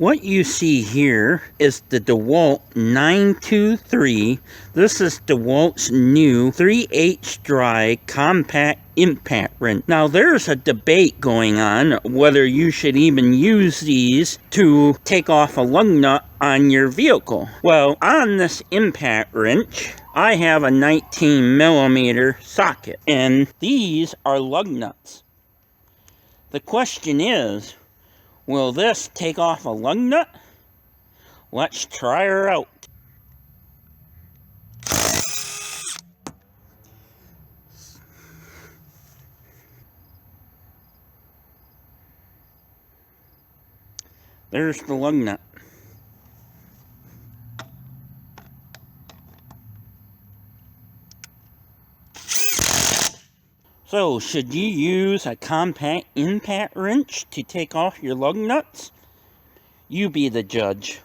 What you see here is the DeWalt 923. This is DeWalt's new 3/8 dry compact impact wrench. Now there's a debate going on whether you should even use these to take off a lug nut on your vehicle. Well, on this impact wrench, I have a 19mm socket, and these are lug nuts. The question is, will this take off a lug nut? Let's try her out. There's the lug nut. So, should you use a compact impact wrench to take off your lug nuts? You be the judge.